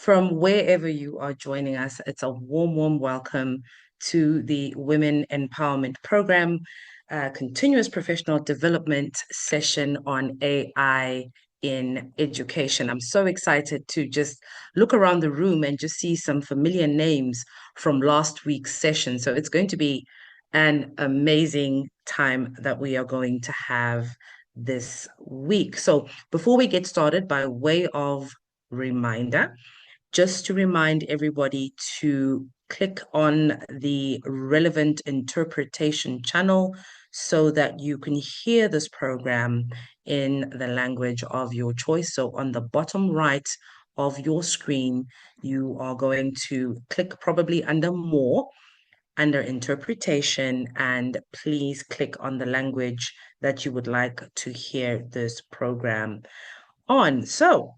from wherever you are joining us. It's a warm welcome to the Women Empowerment Program, continuous professional development session on AI in education. I'm so excited to just look around the room and just see some familiar names from last week's session. So it's going to be an amazing time that we are going to have this week. So before we get started, by way of reminder, just to remind everybody to click on the relevant interpretation channel so that you can hear this program in the language of your choice. So on the bottom right of your screen, you are going to click probably under more, under interpretation, and please click on the language that you would like to hear this program on. So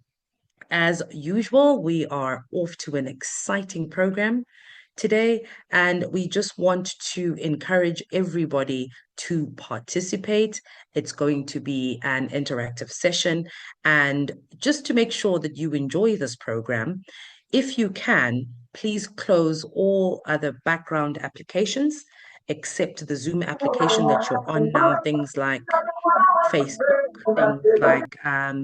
as usual, we are off to an exciting program today, and we just want to encourage everybody to participate. It's going to be an interactive session, and just to make sure that you enjoy this program, if you can, please close all other background applications except the Zoom application that you're on now, things like Facebook, things like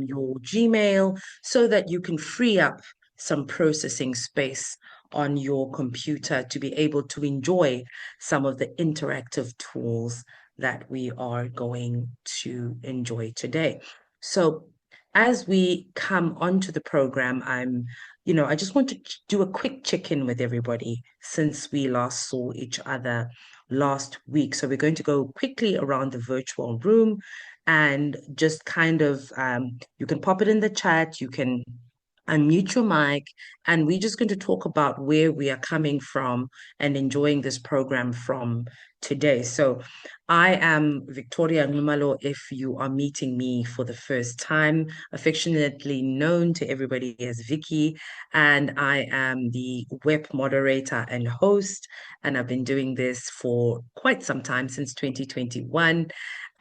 your Gmail, so that you can free up some processing space on your computer to be able to enjoy some of the interactive tools that we are going to enjoy today. So as we come onto the program, I just want to do a quick check-in with everybody since we last saw each other last week. So we're going to go quickly around the virtual room and just kind of, you can pop it in the chat, you can unmute your mic, and we're just going to talk about where we are coming from and enjoying this program from today. So I am Victoria Nxumalo, if you are meeting me for the first time, affectionately known to everybody as Vickie, and I am the WEP moderator and host, and I've been doing this for quite some time, since 2021,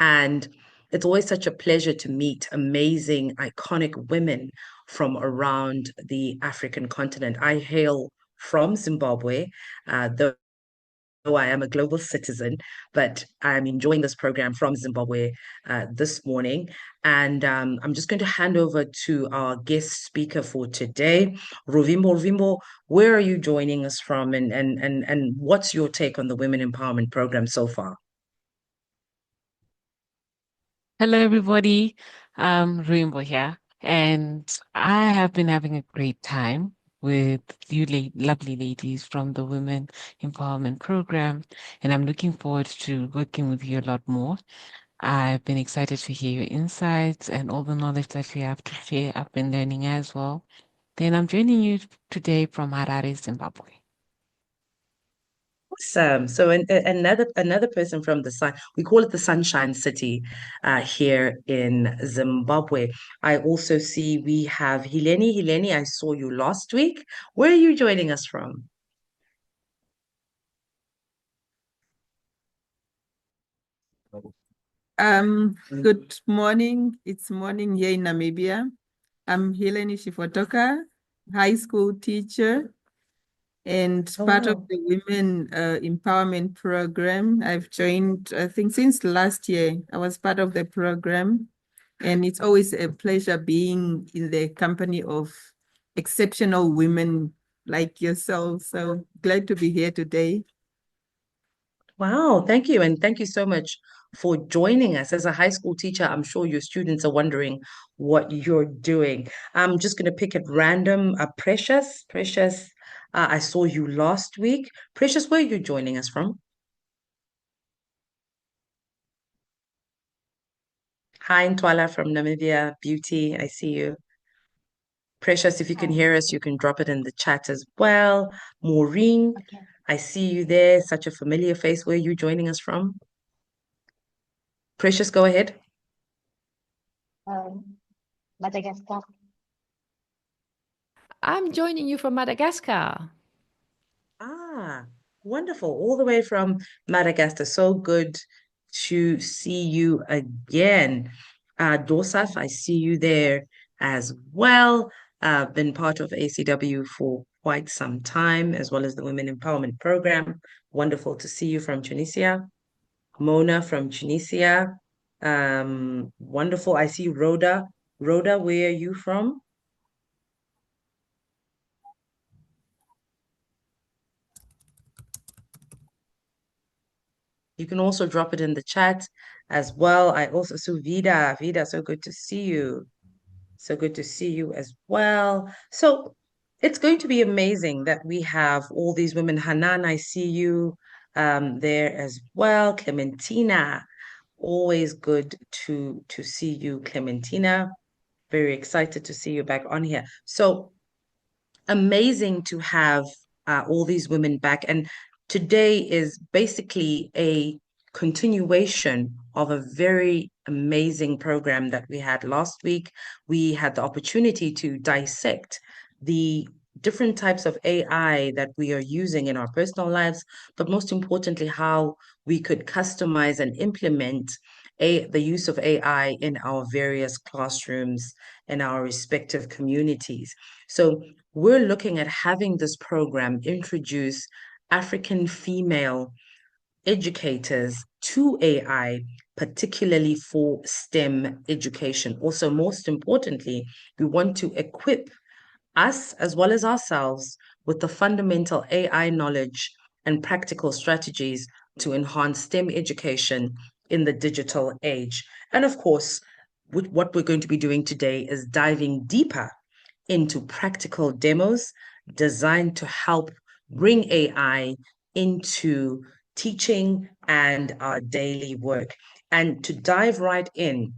and it's always such a pleasure to meet amazing, iconic women from around the African continent. I hail from Zimbabwe, though I am a global citizen, but I'm enjoying this program from Zimbabwe this morning. And I'm just going to hand over to our guest speaker for today, Ruvimbo. Ruvimbo, where are you joining us from, and what's your take on the Women Empowerment Program so far? Hello, everybody. Ruvimbo here, and I have been having a great time with you lovely ladies from the Women Empowerment Program, and I'm looking forward to working with you a lot more. I've been excited to hear your insights and all the knowledge that you have to share. I've been learning as well. Then I'm joining you today from Harare, Zimbabwe. Awesome. So another person from the sun, we call it the Sunshine City here in Zimbabwe. I also see we have Hileni. Hileni, I saw you last week. Where are you joining us from? Good morning. It's morning here in Namibia. I'm Heleni Shifotoka, high school teacher and part of the Women Empowerment Program. I've joined, I think, since last year. I was part of the program, and it's always a pleasure being in the company of exceptional women like yourself. So glad to be here today. Wow, thank you. And thank you so much for joining us. As a high school teacher, I'm sure your students are wondering what you're doing. I'm just going to pick at random. Precious, Precious, I saw you last week. Precious, where are you joining us from? Hi, Ntwala from Namibia. Beauty, I see you. Precious, if you can hear us, you can drop it in the chat as well. Maureen, I see you there. Such a familiar face. Where are you joining us from? Precious, go ahead. Madagascar. I'm joining you from Madagascar. Ah, wonderful. All the way from Madagascar. So good to see you again. Dorsaf, I see you there as well. been part of ACW for quite some time, as well as the Women Empowerment Program. Wonderful to see you from Tunisia. Mona from Tunisia. Wonderful. I see Rhoda. Rhoda, where are you from? You can also drop it in the chat as well. I also saw Vida. Vida, so good to see you. So good to see you as well. So it's going to be amazing that we have all these women. Hanan, I see you there as well. Clementina, always good to see you, Clementina. Very excited to see you back on here. So amazing to have all these women back. And today is basically a continuation of a very amazing program that we had last week. We had the opportunity to dissect the different types of AI that we are using in our personal lives, but most importantly, how we could customize and implement the use of AI in our various classrooms in our respective communities. So we're looking at having this program introduce African female educators to AI, particularly for STEM education. Also, most importantly, we want to equip us as well as ourselves with the fundamental AI knowledge and practical strategies to enhance STEM education in the digital age. And of course, what we're going to be doing today is diving deeper into practical demos designed to help bring AI into teaching and our daily work. And to dive right in,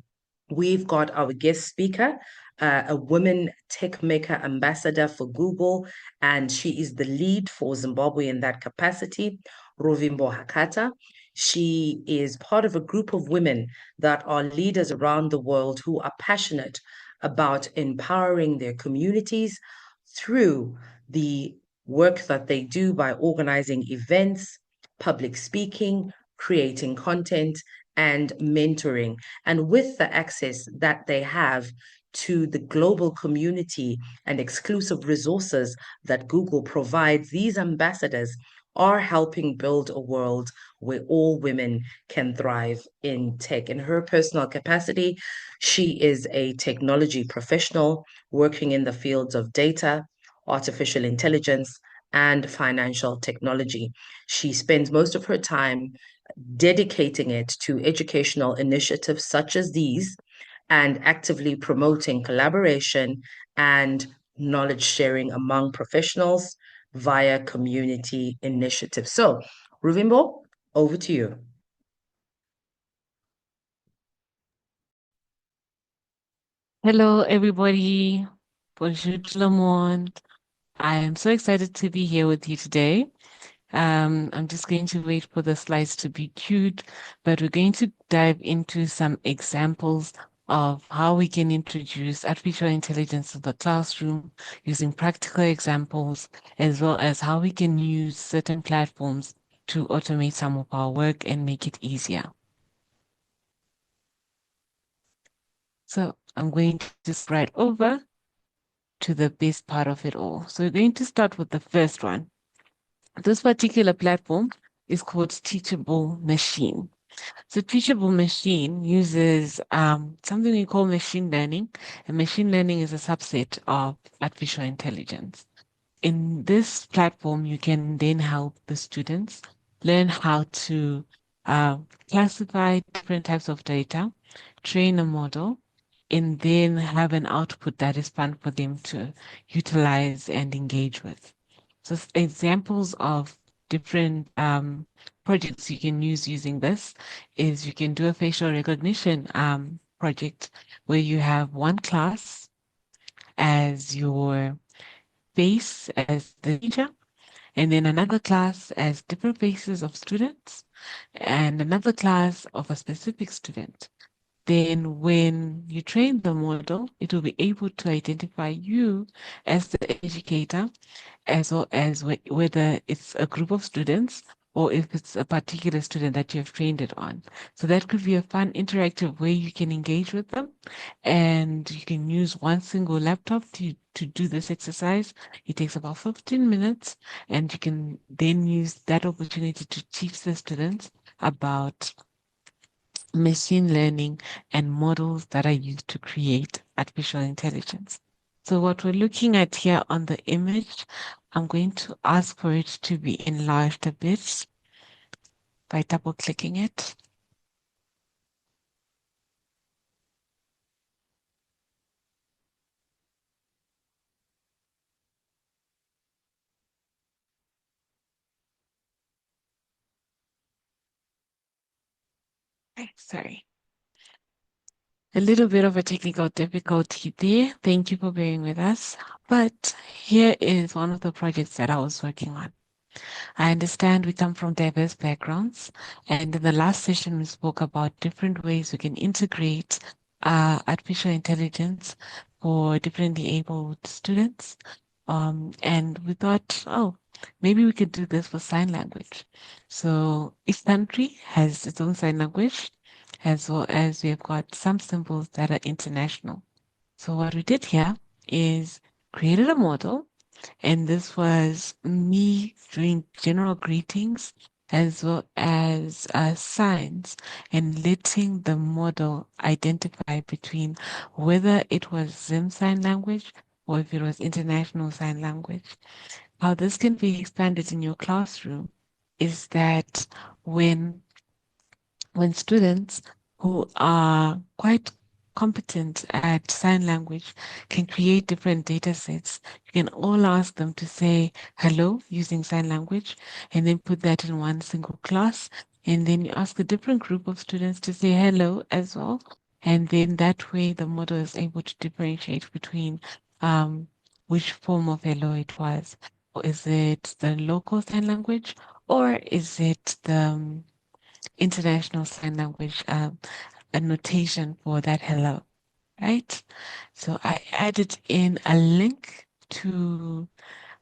we've got our guest speaker, a women tech maker ambassador for Google, and she is the lead for Zimbabwe in that capacity, Ruvimbo Hakata. She is part of a group of women that are leaders around the world who are passionate about empowering their communities through the work that they do by organizing events, public speaking, creating content, and mentoring. And with the access that they have to the global community and exclusive resources that Google provides, these ambassadors are helping build a world where all women can thrive in tech. In her personal capacity, she is a technology professional working in the fields of data, artificial intelligence, and financial technology. She spends most of her time dedicating it to educational initiatives such as these and actively promoting collaboration and knowledge sharing among professionals via community initiatives. So, Ruvimbo, over to you. Hello, everybody. Bonjour tout le monde. I am so excited to be here with you today. I'm just going to wait for the slides to be queued, but we're going to dive into some examples of how we can introduce artificial intelligence to the classroom using practical examples, as well as how we can use certain platforms to automate some of our work and make it easier. So I'm going to just right over to the best part of it all. So we're going to start with the first one. This particular platform is called Teachable Machine. So Teachable Machine uses something we call machine learning, and machine learning is a subset of artificial intelligence. In this platform, you can then help the students learn how to classify different types of data, train a model, and then have an output that is fun for them to utilize and engage with. So examples of different projects you can use using this is you can do a facial recognition project where you have one class as your face as the teacher, and then another class as different faces of students, and another class of a specific student. Then when you train the model, it will be able to identify you as the educator, as well as whether it's a group of students or if it's a particular student that you have trained it on. So that could be a fun interactive way you can engage with them. And you can use one single laptop to do this exercise. It takes about 15 minutes, and you can then use that opportunity to teach the students about machine learning and models that are used to create artificial intelligence. So what we're looking at here on the image, I'm going to ask for it to be enlarged a bit by double clicking it. Okay, sorry. A little bit of a technical difficulty there. Thank you for bearing with us. But here is one of the projects that I was working on. I understand we come from diverse backgrounds, and in the last session, we spoke about different ways we can integrate artificial intelligence for differently abled students. And we thought, oh, maybe we could do this for sign language. So each country has its own sign language, as well as we have got some symbols that are international. So what we did here is created a model, and this was me doing general greetings as well as signs and letting the model identify between whether it was Zim sign language or if it was international sign language. How this can be expanded in your classroom is that when students who are quite competent at sign language can create different data sets, you can all ask them to say hello using sign language and then put that in one single class. And then you ask a different group of students to say hello as well. And then that way the model is able to differentiate between which form of hello it was. Or is it the local sign language, or is it the international sign language, a notation for that hello, right? So I added in a link to,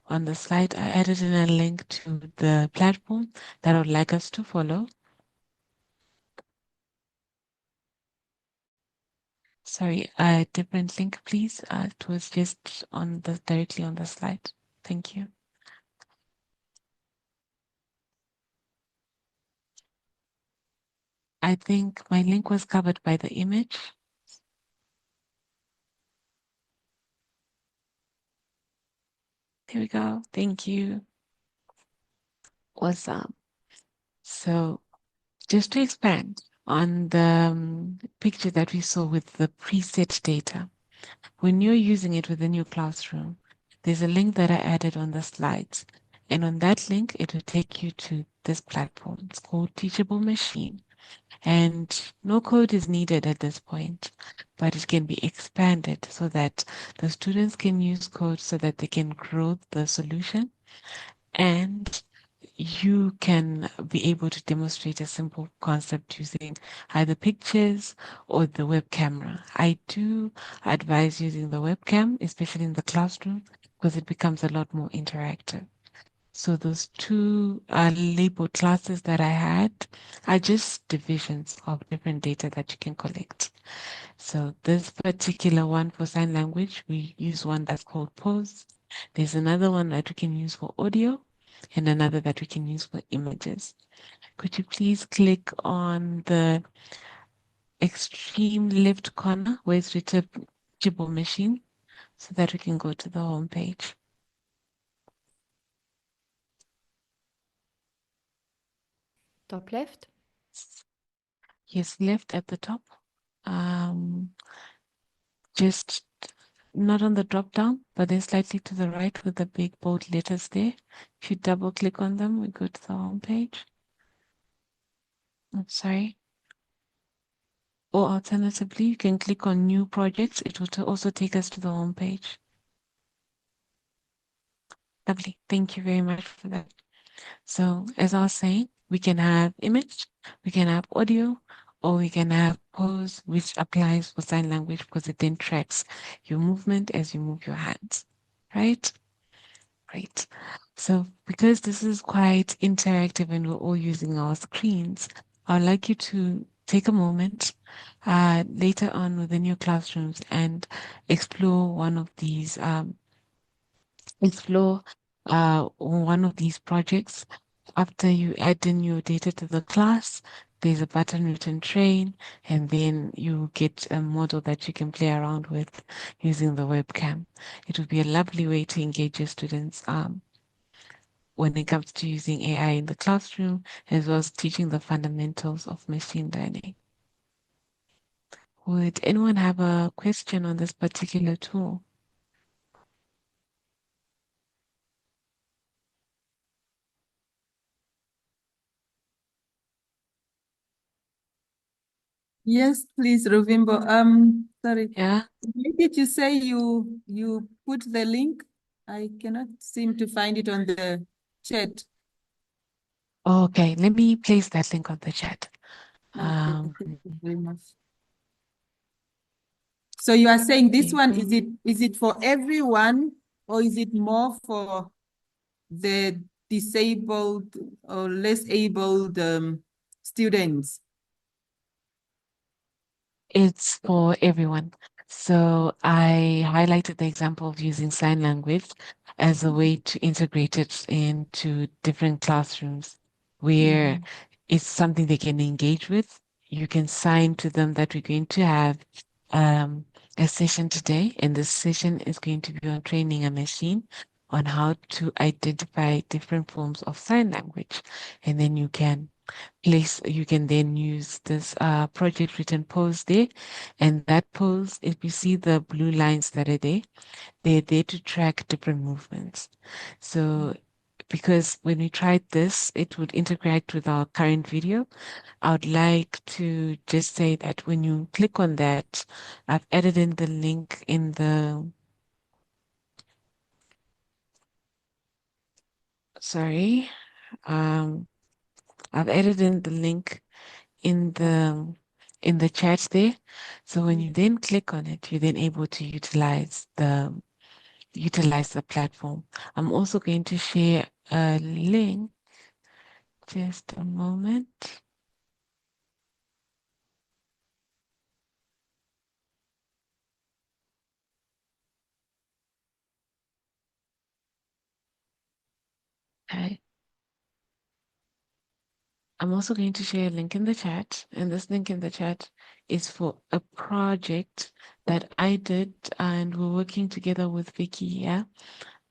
on the slide, I added in a link to the platform that I would like us to follow. Sorry, a different link, please. It was just on the directly on the slide. Thank you. I think my link was covered by the image. There we go. Thank you. Awesome. So just to expand on the picture that we saw with the preset data, when you're using it within your classroom, there's a link that I added on the slides. And on that link, it will take you to this platform. It's called Teachable Machine. And no code is needed at this point, but it can be expanded so that the students can use code so that they can grow the solution, and you can be able to demonstrate a simple concept using either pictures or the web camera. I do advise using the webcam, especially in the classroom, because it becomes a lot more interactive. So those two labeled classes that I had are just divisions of different data that you can collect. So this particular one for sign language, we use one that's called pose. There's another one that we can use for audio and another that we can use for images. Could you please click on the extreme left corner where it's written Teachable Machine so that we can go to the home page? Top left. Yes, left at the top. Just not on the drop down, but then slightly to the right with the big bold letters there. If you double click on them, we go to the home page. I'm sorry. Or alternatively, you can click on new projects. It will also take us to the home page. Lovely. Thank you very much for that. So as I was saying, we can have image, we can have audio, or we can have pose, which applies for sign language because it then tracks your movement as you move your hands, right? Great. So because this is quite interactive and we're all using our screens, I'd like you to take a moment later on within your classrooms and explore explore one of these projects. After you add in your data to the class, there's a button written train, and then you get a model that you can play around with using the webcam. It would be a lovely way to engage your students when it comes to using AI in the classroom, as well as teaching the fundamentals of machine learning. Would anyone have a question on this particular tool? Yes, please, Ruvimbo. Sorry. Yeah? Where did you say you put the link? I cannot seem to find it on the chat. Okay, let me place that link on the chat. Okay, thank you very much. So you are saying this one, is it for everyone, or is it more for the disabled or less abled students? It's for everyone. So I highlighted the example of using sign language as a way to integrate it into different classrooms where it's something they can engage with. You can sign to them that we're going to have a session today, and this session is going to be on training a machine on how to identify different forms of sign language. And then you can then use this project written pose there. And that pose, if you see the blue lines that are there, they're there to track different movements. So because when we tried this, it would integrate with our current video. I would like to just say that when you click on that, I've added in the link in the, sorry, I've added in the link in the chat there. So when you then click on it, you're then able to utilize the platform. I'm also going to share a link. Just a moment. Okay. I'm also going to share a link in the chat, and this link in the chat is for a project that I did, and we're working together with Vickie here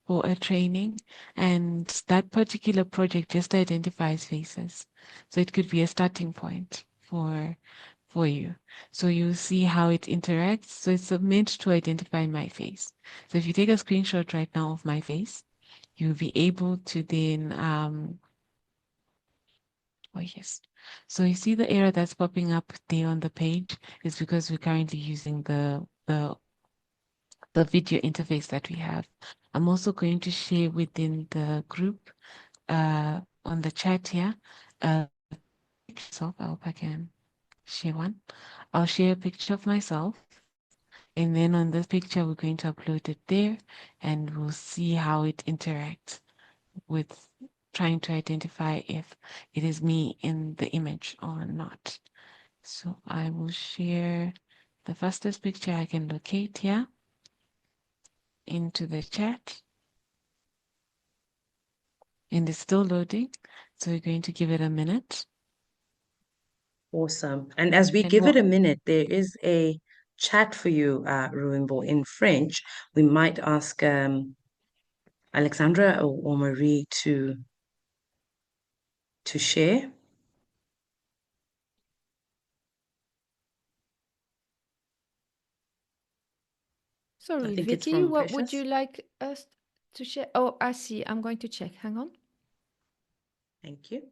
for a training, and that particular project just identifies faces. So it could be a starting point for you. So you'll see how it interacts. So it's meant to identify my face. So if you take a screenshot right now of my face, you'll be able to then oh yes. So you see the error that's popping up there on the page is because we're currently using the video interface that we have. I'm also going to share within the group on the chat here. So I hope I can share one. I'll share a picture of myself, and then on this picture we're going to upload it there, and we'll see how it interacts with trying to identify if it is me in the image or not. So I will share the fastest picture I can locate here into the chat, and it's still loading. So we're going to give it a minute. Awesome. And as we And give it what a minute, there is a chat for you, Ruvimbo, in French. We might ask Alexandra or Marie to share. I Sorry, think it's Vickie, from what would Precious. you like us to share? Oh, I see. I'm going to check. Hang on. Thank you.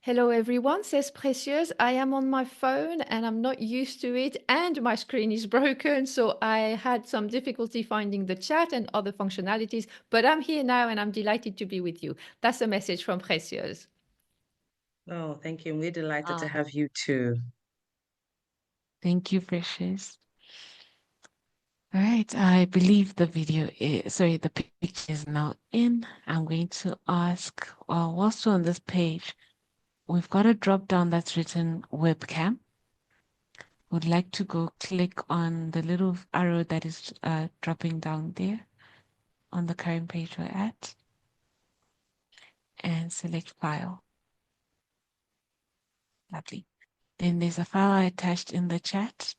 Hello, everyone, says Précieuse. I am on my phone and I'm not used to it, and my screen is broken. So I had some difficulty finding the chat and other functionalities, but I'm here now and I'm delighted to be with you. That's a message from Précieuse. Oh, thank you. We're delighted to Ah, have you too. thank you, Precious. All right, I believe the the picture is now in. I'm going to ask, whilst we're on this page, we've got a drop down that's written webcam. Would like to go click on the little arrow that is dropping down there on the current page we're at and select file. Lovely. Then there's a file I attached in the chat.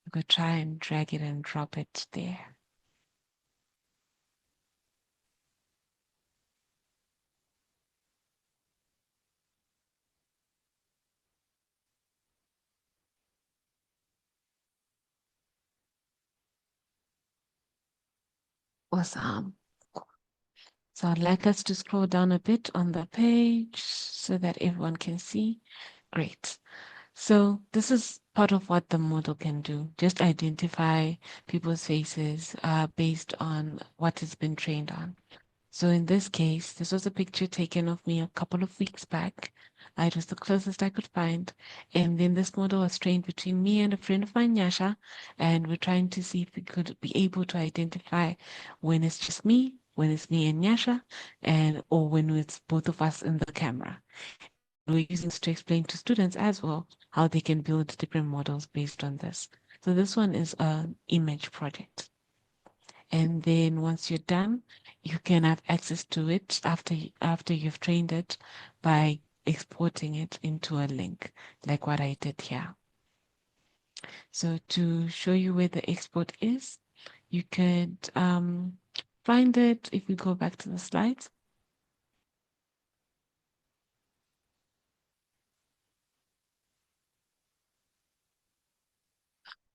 You could try and drag it and drop it there. Awesome. So I'd like us to scroll down a bit on the page so that everyone can see. Great. So this is part of what the model can do. Just identify people's faces based on what it's been trained on. So in this case, this was a picture taken of me a couple of weeks back. It was the closest I could find. And then this model was trained between me and a friend of mine, Nyasha, and we're trying to see if we could be able to identify when it's just me, when it's me and Nyasha, or when it's both of us in the camera. We're using this to explain to students as well how they can build different models based on this. So this one is an image project. And then once you're done, you can have access to it after you've trained it by exporting it into a link, like what I did here. So to show you where the export is, you could find it if we go back to the slides.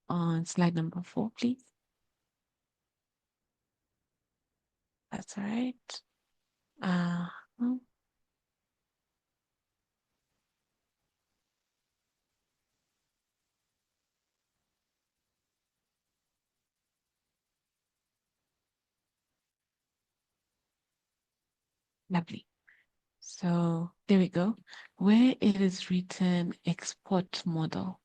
On slide number 4, please. That's all right. Lovely. So there we go. Where it is written export model,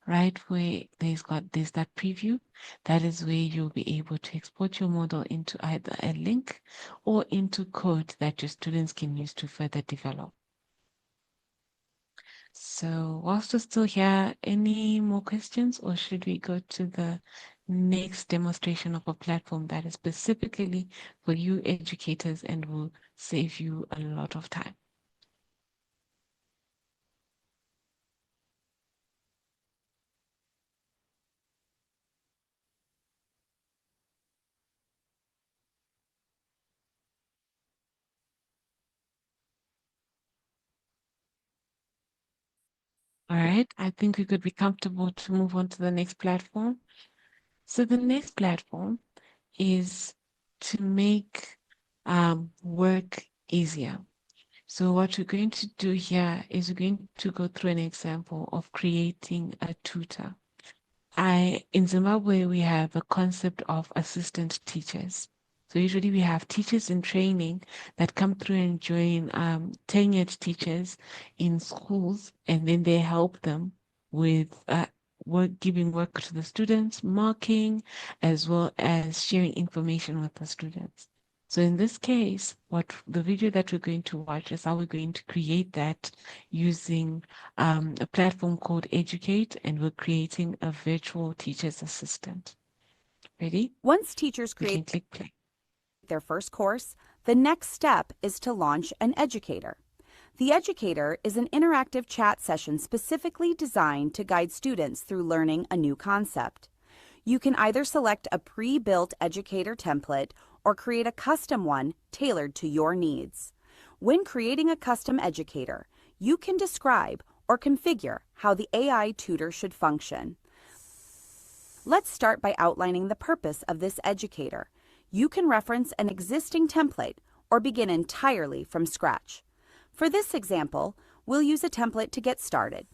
right where there's that preview, that is where you'll be able to export your model into either a link or into code that your students can use to further develop. So whilst we're still here, any more questions, or should we go to the next demonstration of a platform that is specifically for you educators and will save you a lot of time? All right, I think we could be comfortable to move on to the next platform. So the next platform is to make work easier. So what we're going to do here is we're going to go through an example of creating a tutor. In Zimbabwe, we have a concept of assistant teachers. So usually we have teachers in training that come through and join tenured teachers in schools, and then they help them with giving work to the students, marking, as well as sharing information with the students. So in this case, the video that we're going to watch is how we're going to create that using a platform called Educait, and we're creating a virtual teacher's assistant. Ready? Once teachers We can create click play. their first course, the next step is to launch an educator. The educator is an interactive chat session specifically designed to guide students through learning a new concept. You can either select a pre-built educator template or create a custom one tailored to your needs. When creating a custom educator, you can describe or configure how the AI tutor should function. Let's start by outlining the purpose of this educator. You can reference an existing template or begin entirely from scratch. For this example, we'll use a template to get started.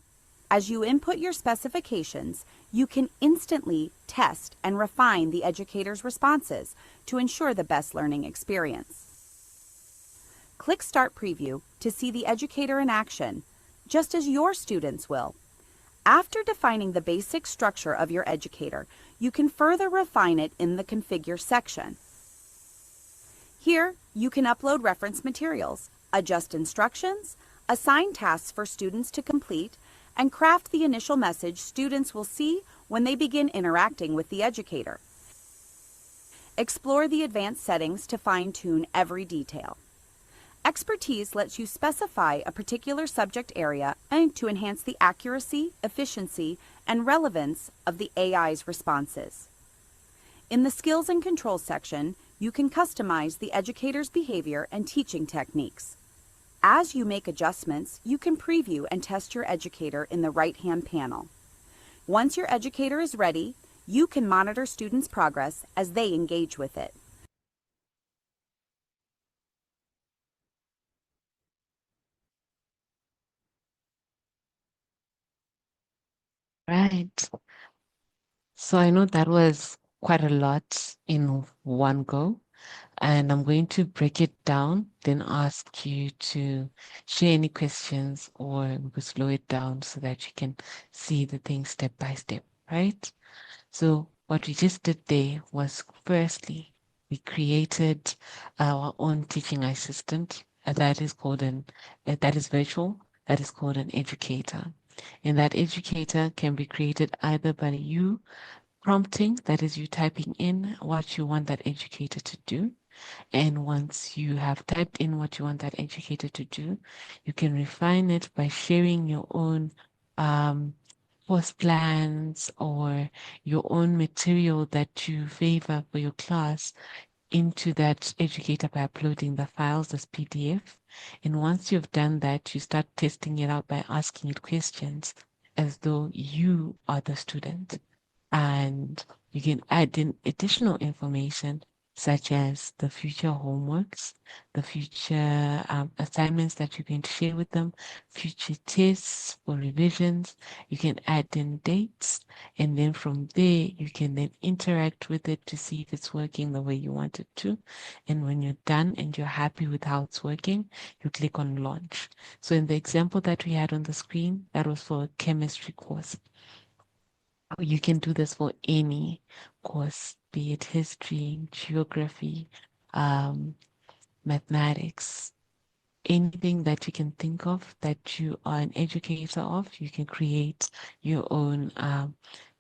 As you input your specifications, you can instantly test and refine the educator's responses to ensure the best learning experience. Click Start Preview to see the educator in action, just as your students will. After defining the basic structure of your educator, you can further refine it in the Configure section. Here, you can upload reference materials, adjust instructions, assign tasks for students to complete, and craft the initial message students will see when they begin interacting with the educator. Explore the advanced settings to fine-tune every detail. Expertise lets you specify a particular subject area and to enhance the accuracy, efficiency, and relevance of the AI's responses. In the Skills and Controls section, you can customize the educator's behavior and teaching techniques. As you make adjustments, you can preview and test your educator in the right-hand panel. Once your educator is ready, you can monitor students' progress as they engage with it. Right. So I know that was quite a lot in one go, and I'm going to break it down, then ask you to share any questions, or we could slow it down so that you can see the thing step by step, right? So what we just did there was, firstly, we created our own teaching assistant, that is called that is virtual, that is called an educator. And that educator can be created either by you prompting, that is you typing in what you want that educator to do. And once you have typed in what you want that educator to do, you can refine it by sharing your own course plans or your own material that you favor for your class into that educator by uploading the files as PDF. And once you've done that, you start testing it out by asking it questions as though you are the student. And you can add in additional information such as the future homeworks, the future assignments that you're going to share with them, future tests or revisions. You can add in dates, and then from there, you can then interact with it to see if it's working the way you want it to. And when you're done and you're happy with how it's working, you click on launch. So in the example that we had on the screen, that was for a chemistry course. You can do this for any course, be it history, geography, mathematics, anything that you can think of that you are an educator of. You can create your own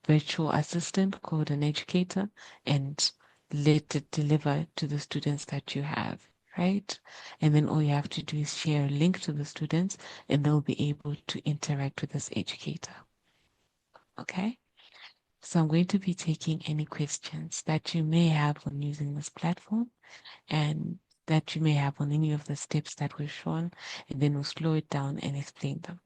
virtual assistant called an educator and let it deliver to the students that you have, right? And then all you have to do is share a link to the students and they'll be able to interact with this educator. Okay? So I'm going to be taking any questions that you may have on using this platform and that you may have on any of the steps that we've shown, and then we'll slow it down and explain them.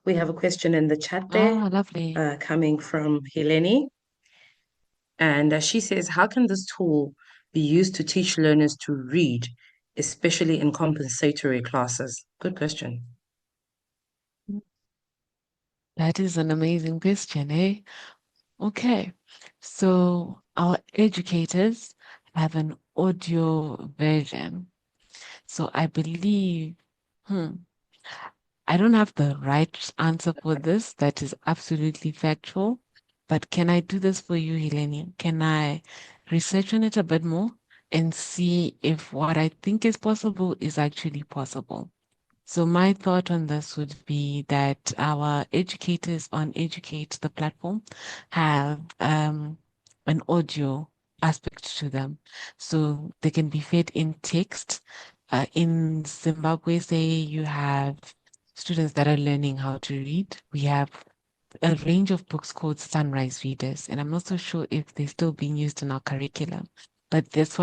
We have a question in the chat there Lovely. coming from Heleni. And she says, how can this tool be used to teach learners to read, especially in compensatory classes? Good question. That is an amazing question, eh? Okay, so our educators have an audio version. So I believe, I don't have the right answer for this. That is absolutely factual. But can I do this for you, Helene? Can I research on it a bit more and see if what I think is possible is actually possible? So my thought on this would be that our educators on Educait, the platform, have an audio aspect to them. So they can be fed in text. In Zimbabwe, say you have students that are learning how to read. We have a range of books called Sunrise Readers, and I'm not so sure if they're still being used in our curriculum, but that's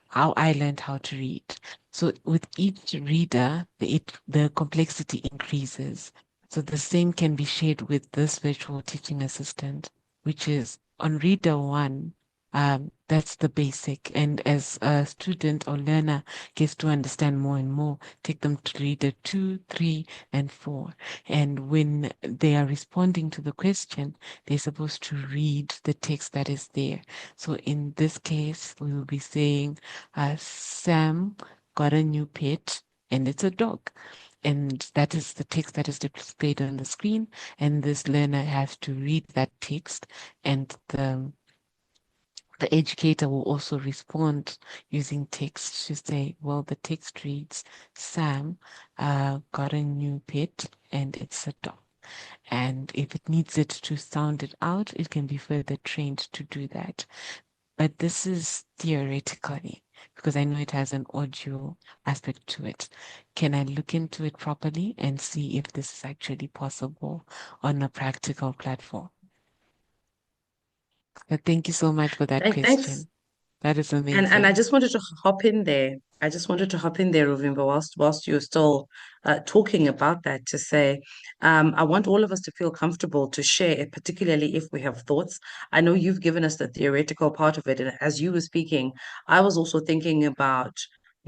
how I learned how to read. So with each reader, the complexity increases. So the same can be shared with this virtual teaching assistant, which is on reader one, That's the basic. And as a student or learner gets to understand more and more, take them to reader 2, 3, and 4. And when they are responding to the question, they're supposed to read the text that is there. So in this case, we will be saying, Sam got a new pet, and it's a dog. And that is the text that is displayed on the screen. And this learner has to read that text, and the educator will also respond using text to say, well, the text reads, Sam got a new pet and it's a dog. And if it needs it to sound it out, it can be further trained to do that. But this is theoretically, because I know it has an audio aspect to it. Can I look into it properly and see if this is actually possible on a practical platform? But thank you so much for that Thanks. question. That is amazing. And I just wanted to hop in there. I just wanted to hop in there, Ruvimbo, whilst you're still talking about that, to say, I want all of us to feel comfortable to share it, particularly if we have thoughts. I know you've given us the theoretical part of it, and as you were speaking, I was also thinking about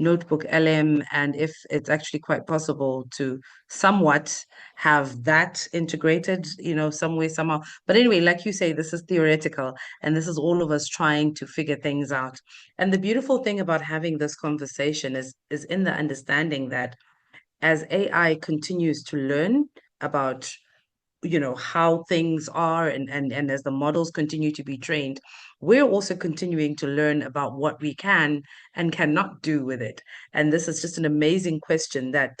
Notebook LM and if it's actually quite possible to somewhat have that integrated, some way, somehow. But anyway, like you say, this is theoretical, and this is all of us trying to figure things out. And the beautiful thing about having this conversation is in the understanding that as AI continues to learn about how things are, and as the models continue to be trained, we're also continuing to learn about what we can and cannot do with it. And this is just an amazing question that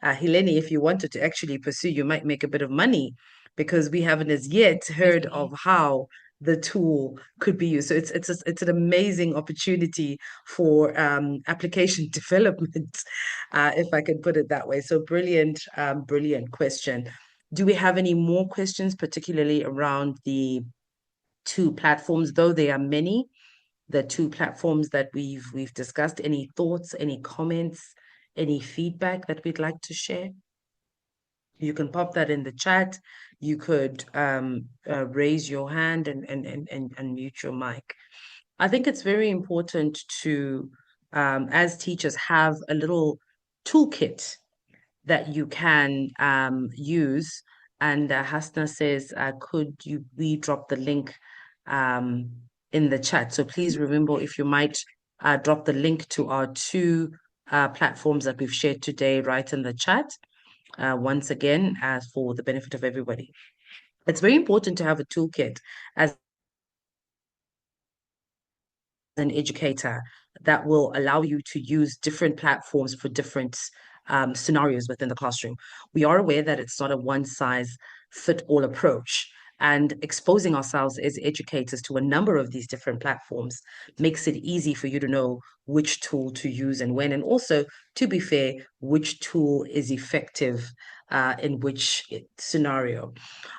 Helene, if you wanted to actually pursue, you might make a bit of money, because we haven't as yet heard of how the tool could be used. So it's an amazing opportunity for application development, if I can put it that way. So brilliant, brilliant question. Do we have any more questions, particularly around the two platforms, though there are many, the two platforms that we've discussed? Any thoughts, any comments, any feedback that we'd like to share? You can pop that in the chat. You could raise your hand and mute your mic. I think it's very important to, as teachers, have a little toolkit that you can use. And Hasna says, could we drop the link in the chat? So please remember, if you might drop the link to our two platforms that we've shared today right in the chat. Once again, as for the benefit of everybody. It's very important to have a toolkit as an educator that will allow you to use different platforms for different scenarios within the classroom. We are aware that it's not a one-size-fit-all approach, and exposing ourselves as educators to a number of these different platforms makes it easy for you to know which tool to use and when, and also, to be fair, which tool is effective in which scenario.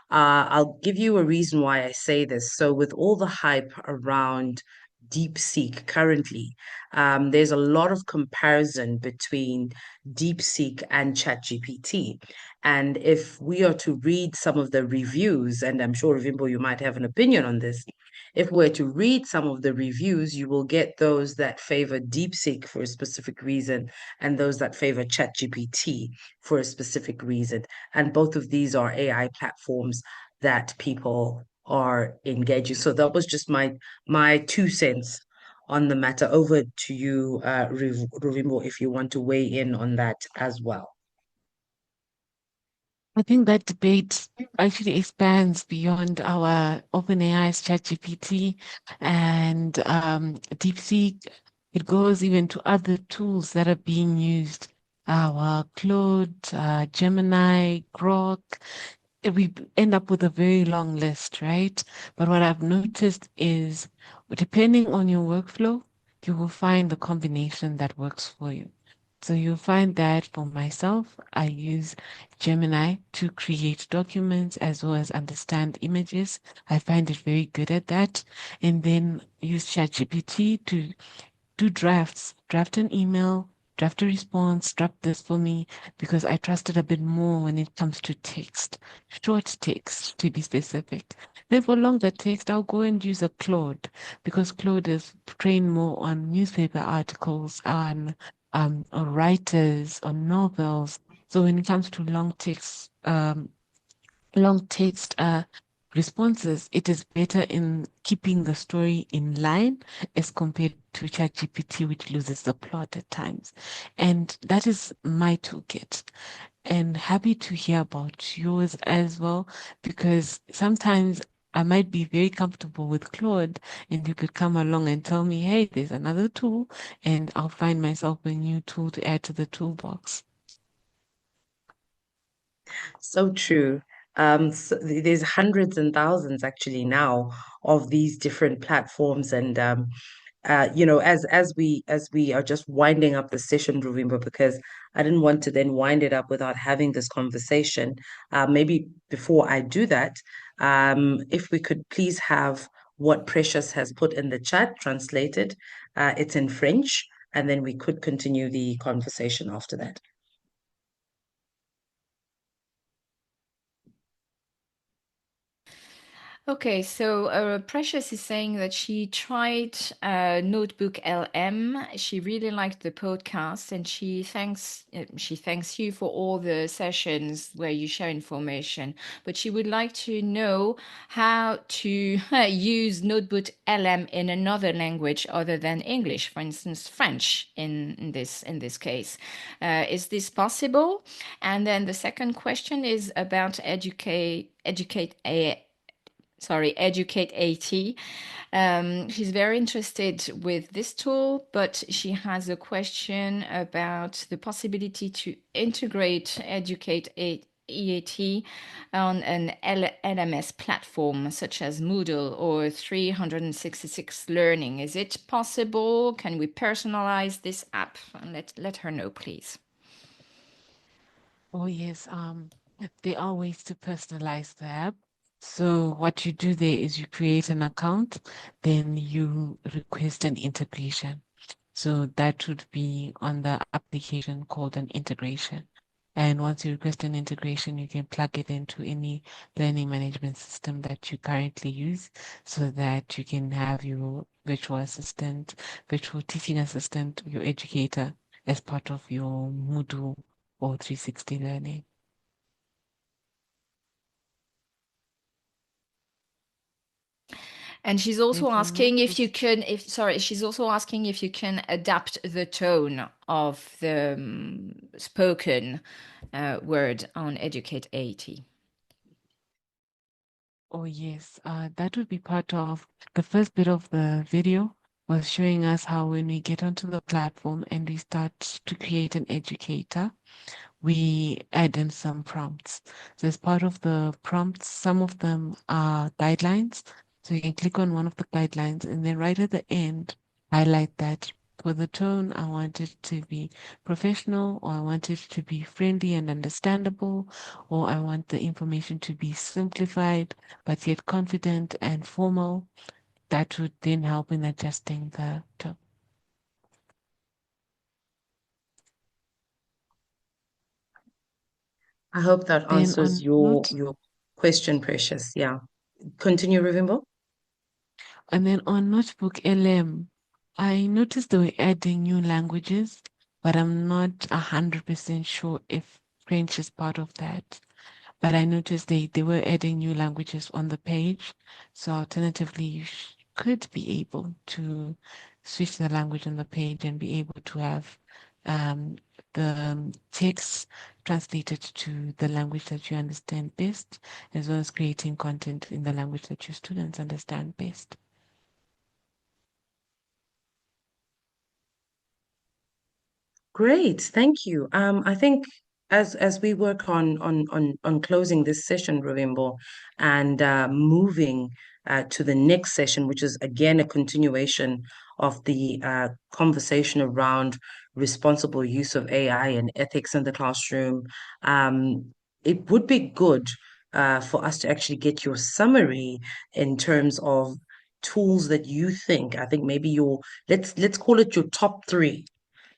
I'll give you a reason why I say this. So with all the hype around DeepSeek currently, there's a lot of comparison between DeepSeek and ChatGPT. And if we are to read some of the reviews, and I'm sure, Ruvimbo, you might have an opinion on this, if we're to read some of the reviews, you will get those that favor DeepSeek for a specific reason and those that favor ChatGPT for a specific reason. And both of these are AI platforms that people are engaging. So that was just my 2 cents on the matter. Over to you, Ruvimbo, if you want to weigh in on that as well. I think that debate actually expands beyond our OpenAI's ChatGPT and DeepSeek. It goes even to other tools that are being used, our Claude, Gemini, Grok. We end up with a very long list, right? But what I've noticed is, depending on your workflow, you will find the combination that works for you. So you'll find that for myself, I use Gemini to create documents as well as understand images. I find it very good at that. And then use ChatGPT to do drafts, draft an email, draft a response, draft this for me, because I trust it a bit more when it comes to text, short text to be specific. Then for longer text, I'll go and use a Claude because Claude is trained more on newspaper articles, on writers, on novels. So when it comes to long text responses, it is better in keeping the story in line as compared to ChatGPT, which loses the plot at times. And that is my toolkit. And happy to hear about yours as well, because sometimes I might be very comfortable with Claude, and you could come along and tell me, hey, there's another tool, and I'll find myself a new tool to add to the toolbox. So true. So there's hundreds and thousands actually now of these different platforms, and as we are just winding up the session, Ruvimbo, because I didn't want to then wind it up without having this conversation. Maybe before I do that, if we could please have what Precious has put in the chat translated. It's in French, and then we could continue the conversation after that. Okay, so Precious is saying that she tried Notebook LM. She really liked the podcast, and she thanks you for all the sessions where you share information. But she would like to know how to use Notebook LM in another language other than English, for instance, French. In this case, is this possible? And then the second question is about Educait AT. She's very interested with this tool, but she has a question about the possibility to integrate Educait EAT on an LMS platform such as Moodle or 366 Learning. Is it possible? Can we personalize this app? Let her know, please. Oh, yes. There are ways to personalize the app. So what you do there is you create an account, then you request an integration. So that would be on the application called an integration. And once you request an integration, you can plug it into any learning management system that you currently use so that you can have your virtual assistant, virtual teaching assistant, your educator as part of your Moodle or 360 learning. And she's also Therefore, asking if you notebooks. can, she's also asking if you can adapt the tone of the spoken word on Educate 80. Oh, yes. That would be part of the first bit of the video was showing us how when we get onto the platform and we start to create an educator, we add in some prompts. So as part of the prompts, some of them are guidelines. So you can click on one of the guidelines and then right at the end, highlight that for the tone, I want it to be professional, or I want it to be friendly and understandable, or I want the information to be simplified, but yet confident and formal. That would then help in adjusting the tone. I hope that Then answers on your note, question, Precious. Yeah. Continue, Ruvimbo. And then on Notebook LM, I noticed they were adding new languages, but I'm not 100% sure if French is part of that. But I noticed they were adding new languages on the page. So alternatively, you could be able to switch the language on the page and be able to have um, the text translated to the language that you understand best, as well as creating content in the language that your students understand best. Great, thank you. I think as we work on closing this session, Ravimbo, and moving to the next session, which is again a continuation of the conversation around responsible use of AI and ethics in the classroom, it would be good for us to actually get your summary in terms of tools that you think. I think maybe let's call it your top three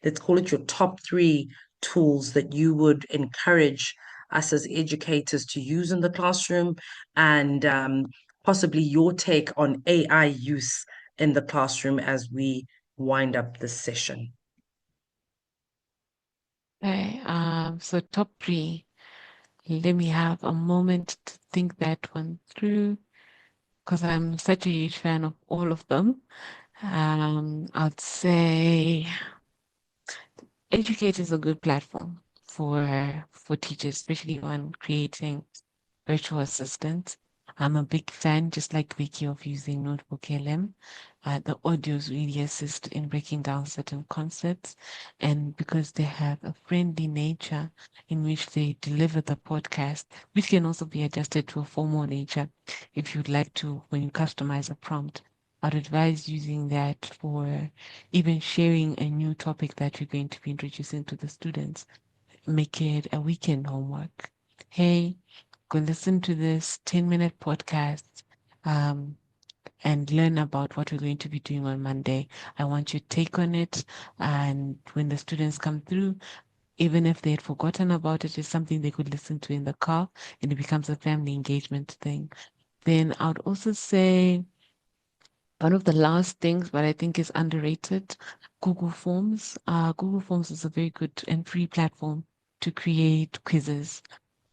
let's call it your top three tools that you would encourage us as educators to use in the classroom, and possibly your take on AI use in the classroom as we wind up this session. Okay, so top three. Let me have a moment to think that one through, because I'm such a huge fan of all of them. I'd say Educait is a good platform for teachers, especially on creating virtual assistants. I'm a big fan, just like Vickie, of using Notebook LM. The audios really assist in breaking down certain concepts, and because they have a friendly nature in which they deliver the podcast, which can also be adjusted to a formal nature if you'd like to, when you customize a prompt. I'd advise using that for even sharing a new topic that you're going to be introducing to the students. Make it a weekend homework. Hey, go listen to this 10-minute podcast and learn about what we're going to be doing on Monday. I want your take on it. And when the students come through, even if they had forgotten about it, it's something they could listen to in the car, and it becomes a family engagement thing. Then I would also say one of the last things, but I think is underrated, Google Forms. Google Forms is a very good and free platform to create quizzes,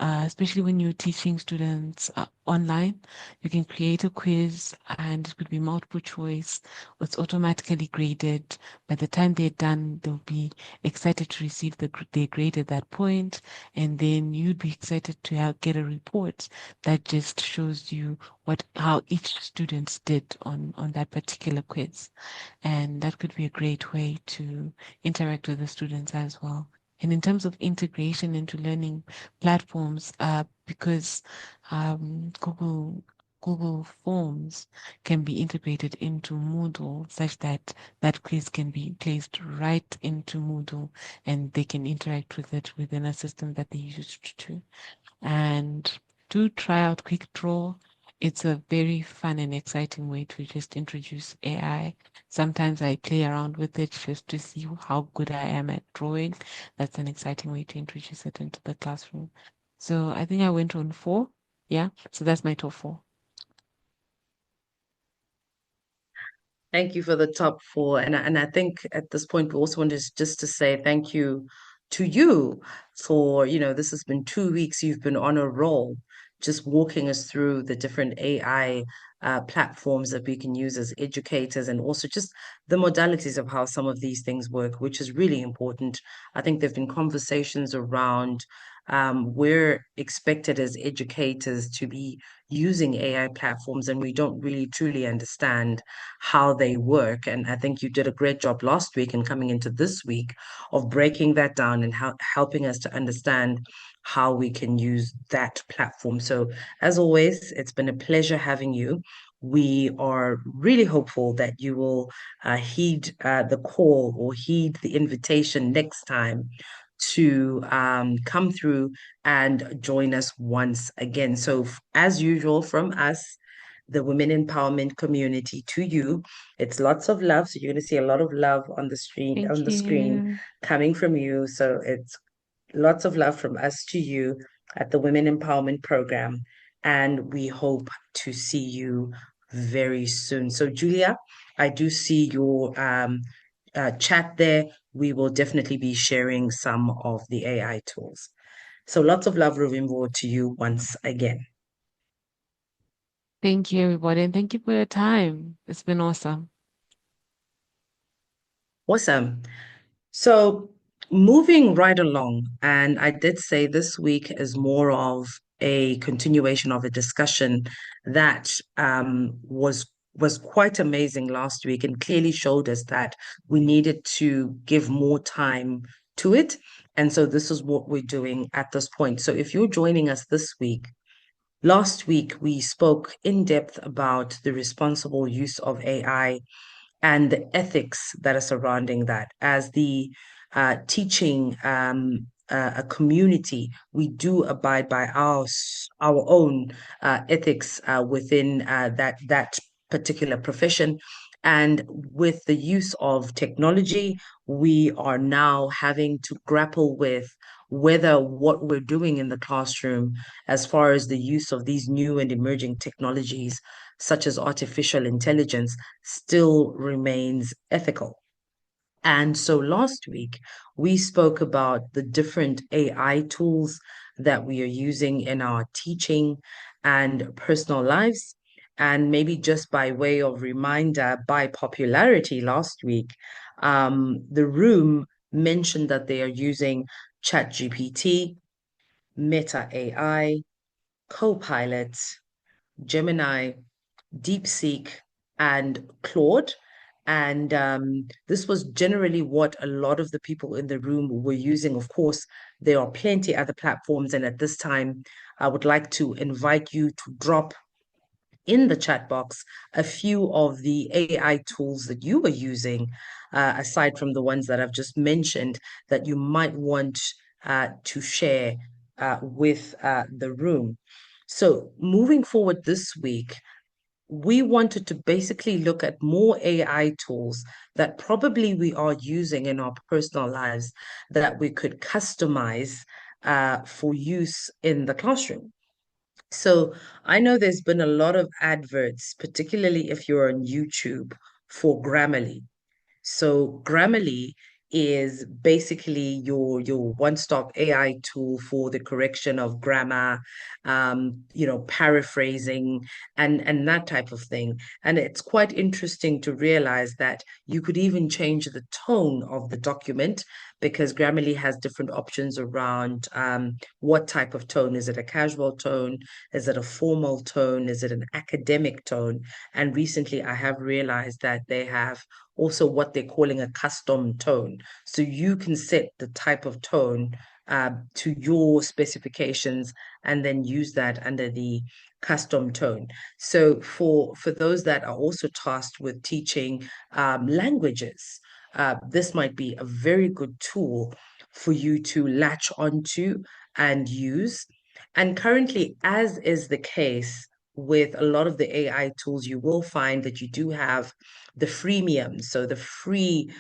especially when you're teaching students online. You can create a quiz and it could be multiple choice. It's automatically graded. By the time they're done, they'll be excited to receive their grade at that point, and then you'd be excited to get a report that just shows you how each student did on that particular quiz. And that could be a great way to interact with the students as well. And in terms of integration into learning platforms, because Google Forms can be integrated into Moodle, such that that quiz can be placed right into Moodle, and they can interact with it within a system that they used to. And do try out Quick Draw. It's a very fun and exciting way to just introduce AI. Sometimes I play around with it just to see how good I am at drawing. That's an exciting way to introduce it into the classroom. So I think I went on 4. Yeah, so that's my top 4. Thank you for the top four. And I think at this point, we also want just to say thank you to you for, this has been 2 weeks. You've been on a roll, just walking us through the different AI platforms that we can use as educators, and also just the modalities of how some of these things work, which is really important. I think there've been conversations around we're expected as educators to be using AI platforms, and we don't really truly understand how they work. And I think you did a great job last week and coming into this week of breaking that down and helping us to understand how we can use that platform. So, as always, it's been a pleasure having you. We are really hopeful that you will heed the call or heed the invitation next time to come through and join us once again. So, as usual, from us, the women empowerment community, to you, it's lots of love. So you're going to see a lot of love on Thank the screen you. coming from you. So it's lots of love from us to you at the Women Empowerment Program, and we hope to see you very soon. So Julia, I do see your chat there. We will definitely be sharing some of the AI tools. So lots of love, Ruvimbo, to you once again. Thank you, everybody, and thank you for your time. It's been awesome. Awesome. So moving right along, and I did say this week is more of a continuation of a discussion that was quite amazing last week and clearly showed us that we needed to give more time to it. And so this is what we're doing at this point. So if you're joining us this week, last week we spoke in depth about the responsible use of AI and the ethics that are surrounding that. As the teaching a community, we do abide by our own ethics within that particular profession. And with the use of technology, we are now having to grapple with whether what we're doing in the classroom, as far as the use of these new and emerging technologies, such as artificial intelligence, still remains ethical. And so last week, we spoke about the different AI tools that we are using in our teaching and personal lives. And maybe just by way of reminder, by popularity last week, the room mentioned that they are using ChatGPT, Meta AI, Copilot, Gemini, DeepSeek, and Claude. And this was generally what a lot of the people in the room were using. Of course, there are plenty other platforms. And at this time, I would like to invite you to drop in the chat box a few of the AI tools that you are using, aside from the ones that I've just mentioned, that you might want to share with the room. So moving forward this week, we wanted to basically look at more AI tools that probably we are using in our personal lives that we could customize for use in the classroom. So I know there's been a lot of adverts, particularly if you're on YouTube, for Grammarly. So Grammarly is basically your one-stop AI tool for the correction of grammar, paraphrasing and that type of thing. And it's quite interesting to realize that you could even change the tone of the document because Grammarly has different options around what type of tone. Is it a casual tone? Is it a formal tone? Is it an academic tone? And recently I have realized that they have also what they're calling a custom tone. So you can set the type of tone to your specifications and then use that under the custom tone. So for those that are also tasked with teaching languages, this might be a very good tool for you to latch onto and use. And currently, as is the case with a lot of the AI tools, you will find that you do have the freemium, so the free,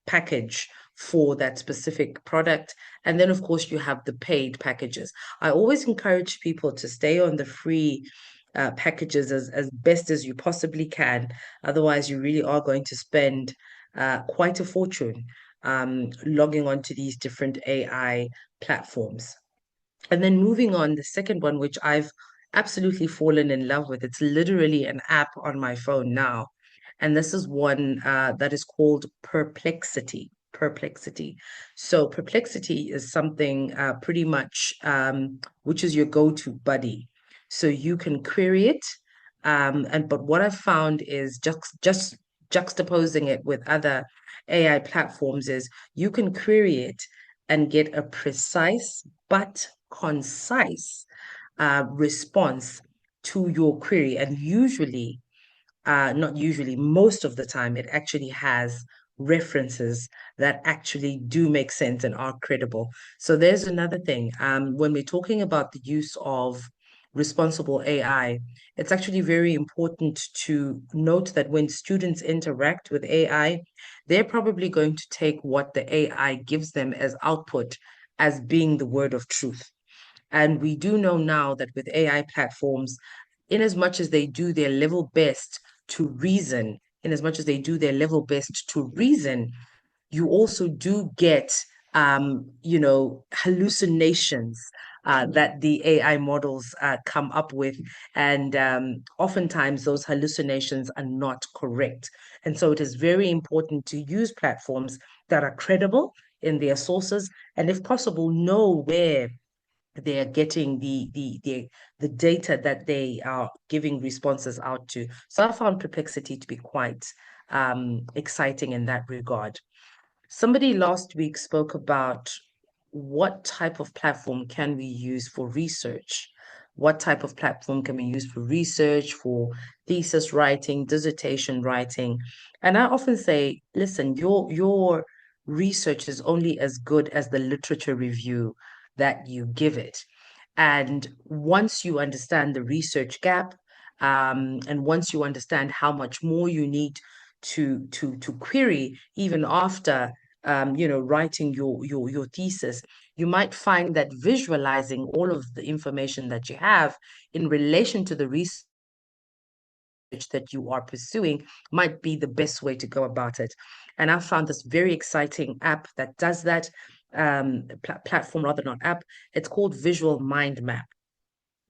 package for that specific product. And then, of course, you have the paid packages. I always encourage people to stay on the free packages as best as you possibly can. Otherwise, you really are going to spend quite a fortune logging onto these different AI platforms. And then moving on, the second one, which I've absolutely fallen in love with, it's literally an app on my phone now. And this is one that is called Perplexity. Perplexity. So Perplexity is something pretty much which is your go-to buddy. So you can query it. But what I've found is just juxtaposing it with other AI platforms is you can query it and get a precise but concise response to your query. And usually, not usually, most of the time, it actually has references that actually do make sense and are credible. So there's another thing. When we're talking about the use of responsible AI, it's actually very important to note that when students interact with AI, they're probably going to take what the AI gives them as output as being the word of truth. And we do know now that with AI platforms, in as much as they do their level best to reason, in as much as they do their level best to reason, you also do get, hallucinations that the AI models come up with. And oftentimes those hallucinations are not correct. And so it is very important to use platforms that are credible in their sources, and if possible, know where they are getting the data that they are giving responses out to. So I found Perplexity to be quite exciting in that regard. Somebody last week spoke about what type of platform can we use for research? What type of platform can we use for research, for thesis writing, dissertation writing? And I often say, listen, your research is only as good as the literature review that you give it. And once you understand the research gap, And once you understand how much more you need to query, even after writing your thesis, you might find that visualizing all of the information that you have in relation to the research that you are pursuing might be the best way to go about it. And I found this very exciting app that does that, platform rather, not app. It's called Visual Mind Map.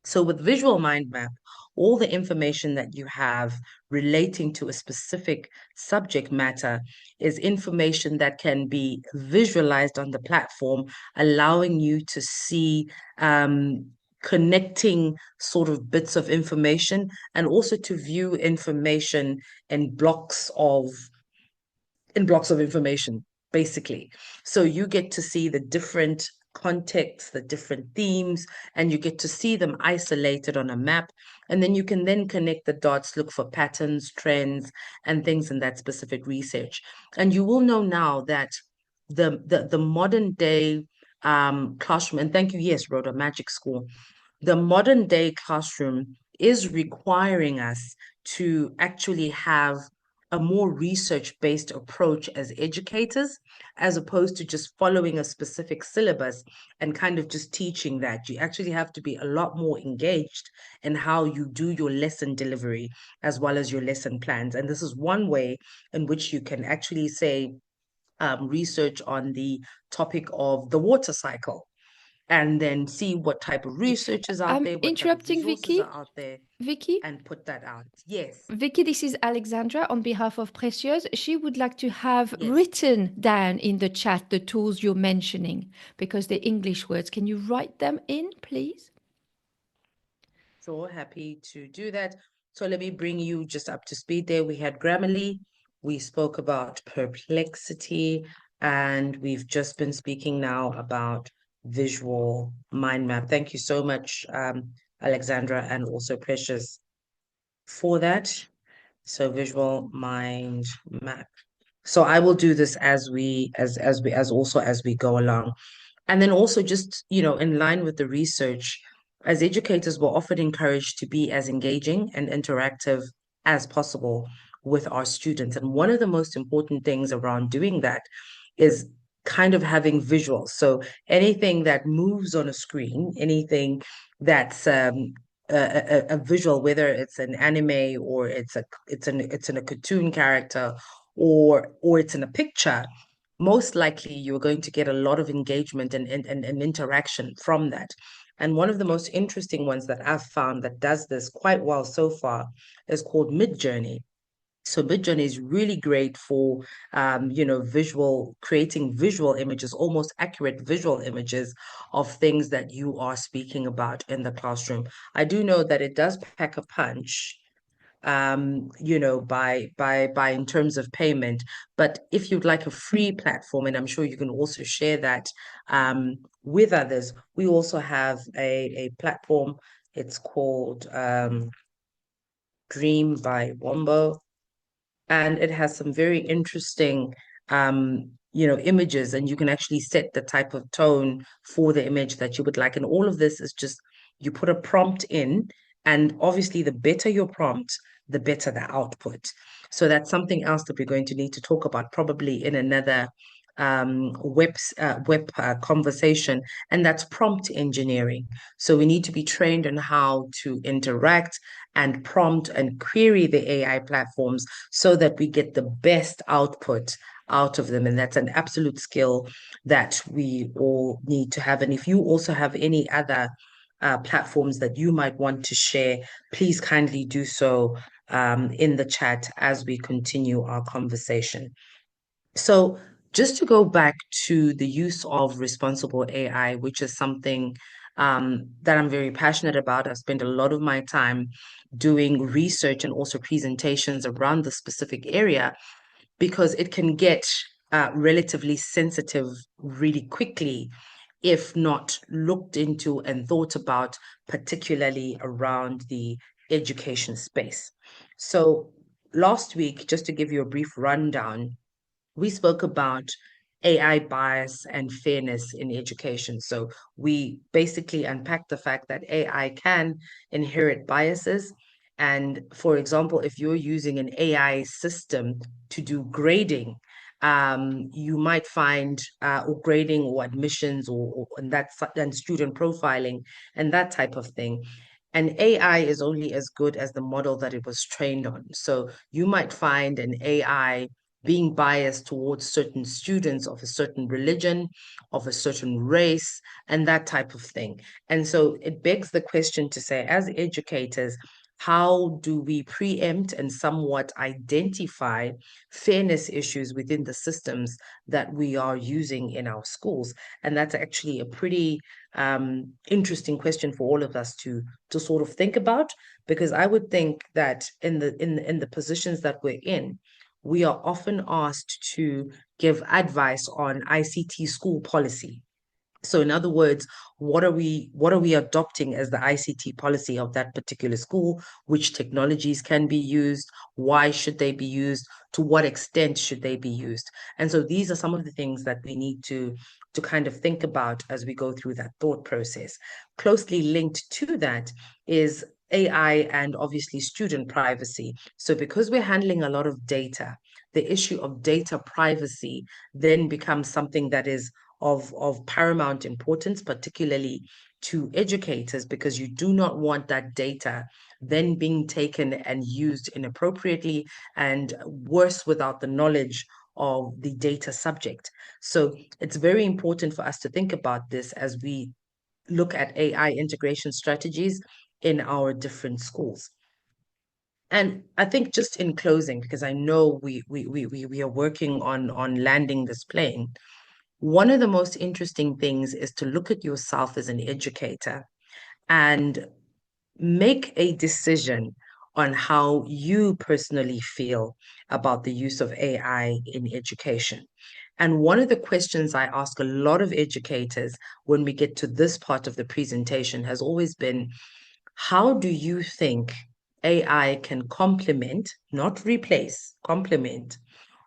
So with Visual Mind Map, all the information that you have relating to a specific subject matter is information that can be visualized on the platform, allowing you to see connecting sort of bits of information, and also to view information in blocks of information, basically. So you get to see the different contexts, the different themes, and you get to see them isolated on a map. And then you can then connect the dots, look for patterns, trends, and things in that specific research. And you will know now that the modern day classroom, and thank you, yes, Rhoda, Magic School, the modern day classroom is requiring us to actually have a more research-based approach as educators, as opposed to just following a specific syllabus and kind of just teaching that. You actually have to be a lot more engaged in how you do your lesson delivery as well as your lesson plans. And this is one way in which you can actually say, research on the topic of the water cycle, and then see what type of research is out I'm there, what type of interrupting resources Vickie. are out there, Vickie, and put that out. Yes, Vickie, this is Alexandra on behalf of Précieuse. She would like to have yes. written down in the chat the tools you're mentioning because they're English words. Can you write them in, please? Sure, happy to do that. So let me bring you just up to speed there. We had Grammarly, we spoke about perplexity, and we've just been speaking now about visual mind map. Thank you so much, Alexandra, and also Precious, for that. So visual mind map. So I will do this as we go along. And then also just, in line with the research, as educators, we're often encouraged to be as engaging and interactive as possible with our students. And one of the most important things around doing that is kind of having visuals. So anything that moves on a screen, anything that's a visual, whether it's an anime or it's in a cartoon character, or it's in a picture, most likely you're going to get a lot of engagement and interaction from that. And one of the most interesting ones that I've found that does this quite well so far is called Midjourney. So Midjourney is really great for, creating visual images, almost accurate visual images of things that you are speaking about in the classroom. I do know that it does pack a punch, by in terms of payment. But if you'd like a free platform, and I'm sure you can also share that with others, we also have a platform. It's called Dream by Wombo, and it has some very interesting images, and you can actually set the type of tone for the image that you would like. And all of this is just, you put a prompt in, and obviously the better your prompt, the better the output. So that's something else that we're going to need to talk about probably in another web conversation, and that's prompt engineering. So we need to be trained on how to interact and prompt and query the AI platforms so that we get the best output out of them. And that's an absolute skill that we all need to have. And if you also have any other platforms that you might want to share, please kindly do so in the chat as we continue our conversation. So just to go back to the use of responsible AI, which is something that I'm very passionate about. I've spent a lot of my time doing research and also presentations around the specific area, because it can get relatively sensitive really quickly if not looked into and thought about, particularly around the education space. So last week, just to give you a brief rundown, we spoke about AI bias and fairness in education. So we basically unpacked the fact that AI can inherit biases, And for example, if you're using an AI system to do grading, you might find or grading or admissions and student profiling and that type of thing. And AI is only as good as the model that it was trained on. So you might find an AI being biased towards certain students of a certain religion, of a certain race, and that type of thing. And so it begs the question to say, as educators, how do we preempt and somewhat identify fairness issues within the systems that we are using in our schools? And that's actually a pretty interesting question for all of us to sort of think about, because I would think that in the positions that we're in, we are often asked to give advice on ICT school policy. So in other words, what are we adopting as the ICT policy of that particular school? Which technologies can be used? Why should they be used? To what extent should they be used? And so these are some of the things that we need to kind of think about as we go through that thought process. Closely linked to that is AI and obviously student privacy. So because we're handling a lot of data, the issue of data privacy then becomes something that is of paramount importance, particularly to educators, because you do not want that data then being taken and used inappropriately, and worse, without the knowledge of the data subject. So it's very important for us to think about this as we look at AI integration strategies in our different schools. And I think just in closing, because I know we are working on landing this plane, one of the most interesting things is to look at yourself as an educator and make a decision on how you personally feel about the use of AI in education. And one of the questions I ask a lot of educators when we get to this part of the presentation has always been, how do you think AI can complement, not replace, complement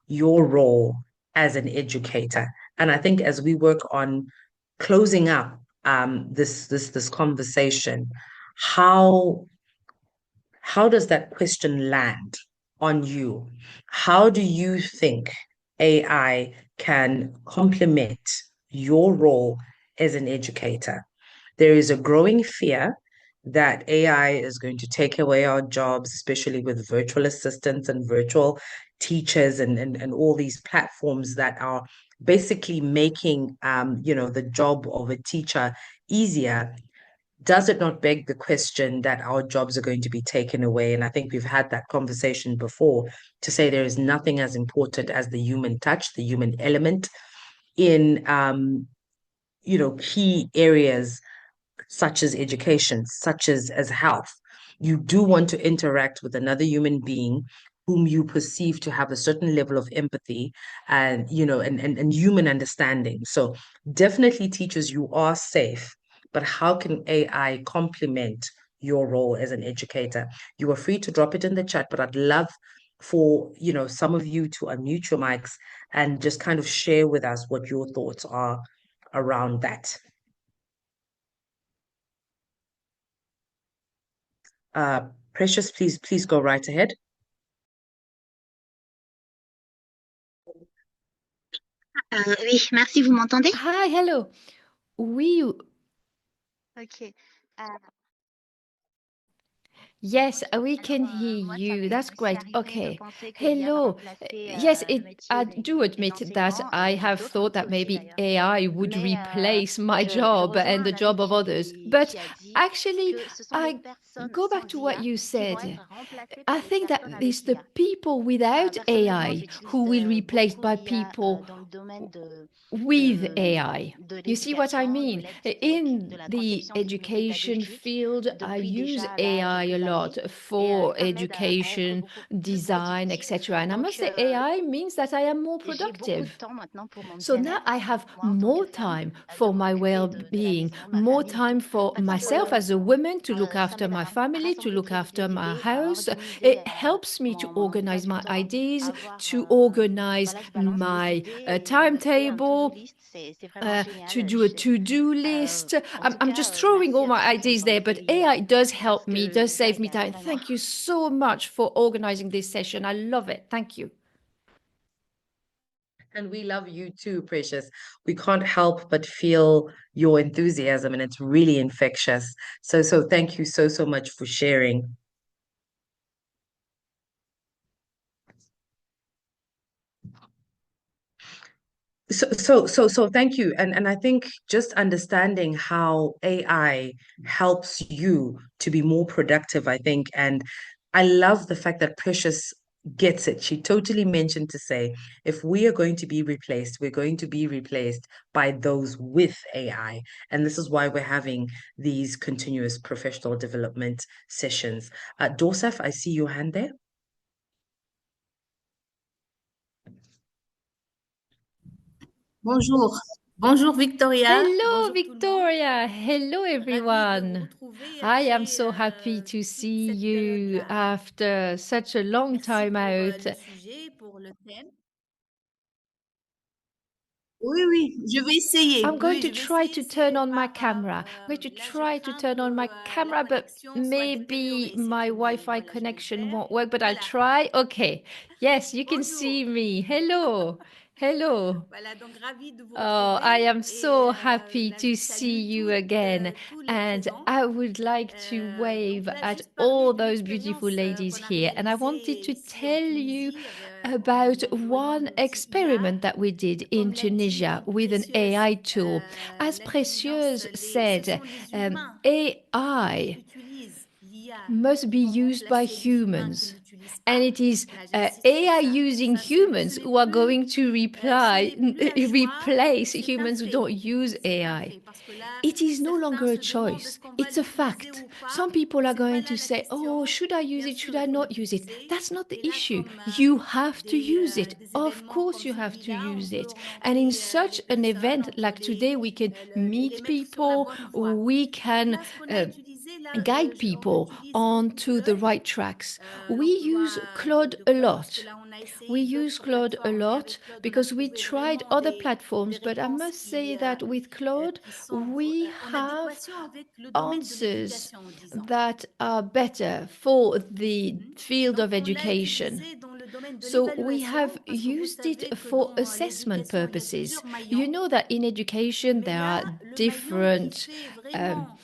your role as an educator? And I think as we work on closing up this conversation, how how does that question land on you? How do you think AI can complement your role as an educator? There is a growing fear that AI is going to take away our jobs, especially with virtual assistants and virtual teachers and all these platforms that are basically making the job of a teacher easier. Does it not beg the question that our jobs are going to be taken away? And I think we've had that conversation before, to say there is nothing as important as the human touch, the human element in key areas such as education, such as health. You do want to interact with another human being whom you perceive to have a certain level of empathy and and human understanding. So definitely, teachers, you are safe, but how can AI complement your role as an educator? You are free to drop it in the chat, but I'd love for some of you to unmute your mics and just kind of share with us what your thoughts are around that. Precious, please go right ahead. Oui, merci, vous m'entendez? Hi, hello. Oui, Ok. yes, we can hear Moi, ça you. m'est That's aussi great. arrivé de Okay. penser que l'IA va Hello. remplacer Yes, le I métier do des admit that enseignants I et have d'autres thought métiers that aussi maybe d'ailleurs. AI would Mais replace my je job rejoins and the un ami job of others. But qui a dit actually, que ce sont les I personnes go sans back to what IA you qui vont said. être remplacées I par les think that personnes it's avec the IA. people without Personnellement, AI who will j'utilise replaced beaucoup by l'IA people dans le domaine with AI. de You see what I l'éducation, de mean? l'aide tech, de In la the conception education pédagogique field, I depuis use déjà là AI a quelques années lot et for ça m'aide à être education, beaucoup plus design, productive. etc. And I must say, AI means that I am more J'ai beaucoup de productive. temps maintenant pour mon So now I bien-être, have moi en tant que more femme, time de for my m'occuper de la well-being, maison, de ma more famille et time tout, for parce myself que as a woman to look ça after m'aide my à family, to rassembler look des after my idées, à house. organiser It helps me to mon organize emploi my du temps, ideas, avoir, to organize voilà, je balance des my idées et je fais un to-do timetable. list to do a to-do list. I'm just throwing all my ideas there, but AI does help me, does save me time. Thank you so much for organizing this session. I love it. Thank you. And we love you too, Precious. We can't help but feel your enthusiasm, and it's really infectious. So thank you so much for sharing. So thank you. And I think just understanding how AI helps you to be more productive, I think, and I love the fact that Precious gets it. She totally mentioned to say, if we are going to be replaced, we're going to be replaced by those with AI. And this is why we're having these continuous professional development sessions. Dorsaf, I see your hand there. Bonjour. Bonjour Victoria. Hello, Bonjour tout le monde. Victoria. Hello, Ravie de everyone. vous retrouver I am après, so happy to see cette you période-là. after such a long Merci time pour out. le sujet, pour le thème. Oui, je vais essayer. I'm going Oui, to je vais try essayer. to turn C'est on my par, camera. I'm going to là, je try to crains turn on que my la camera, but connexion soit maybe détériorée. my C'est une Wi-Fi voilà, je vais le connection faire. won't work, but I'll Voilà. try. Okay. Yes, you can Bonjour. see me. Hello. Hello. Voilà, donc ravie de vous Oh, retrouver. I am Et so happy to salue see you toutes, again. tous les And présents. I would like to Donc wave là, at juste parler all d'une those beautiful expérience ladies qu'on a here. And I wanted réalisée to ici en tell you Tunisie about en déployant one l'outil experiment IA. that we did Comme in l'a dit Tunisia with an Précieuse, AI tool. As l'intelligence, Précieuse ce said, sont les humains AI qui utilisent l'IA must be pour used by remplacer les humains qui humans. n'utilisent And pas. it is Là, j'insiste AI sur ça. using Ça, humans ce n'est who are plus, going to ce reply, n'est plus un choix, replace c'est un humans who fait. don't use C'est un AI. fait, parce que là, It is no certains longer a se demandent choice. est-ce qu'on va It's a l'utiliser fact. ou pas. Some people are C'est pas going là to la say, oh, question. should I use Bien it? sûr, Should il I faut not use it? l'utiliser. That's not the Et là, issue. comme You have to use it. des Of événements course, comme you have to celui-là, on use peut it. And in orienter such les an personnes, event on peut like today, we can les meet mettre sur la people, bonne voie. we Donc can là, ce qu'on a utilisé, là, guide on people utilise onto the Claude, right tracks. We l'emploi use Claude de a Claude, parce que lot. là, on a essayé We use d'autres Claude a plateformes, mais lot avec Claude, on a because we trouvé tried vraiment other des platforms, but I réponses must say that with Claude, qui sont we en have adéquation avec le domaine de answers l'éducation, disons. that are better for the field Donc, of on l'a education. utilisé dans le domaine de So we l'évaluation, have parce que vous used it savez que for dans assessment l'éducation, il y a purposes. plusieurs You maillons, know that in education mais there là, are le maillon qui different fait vraiment,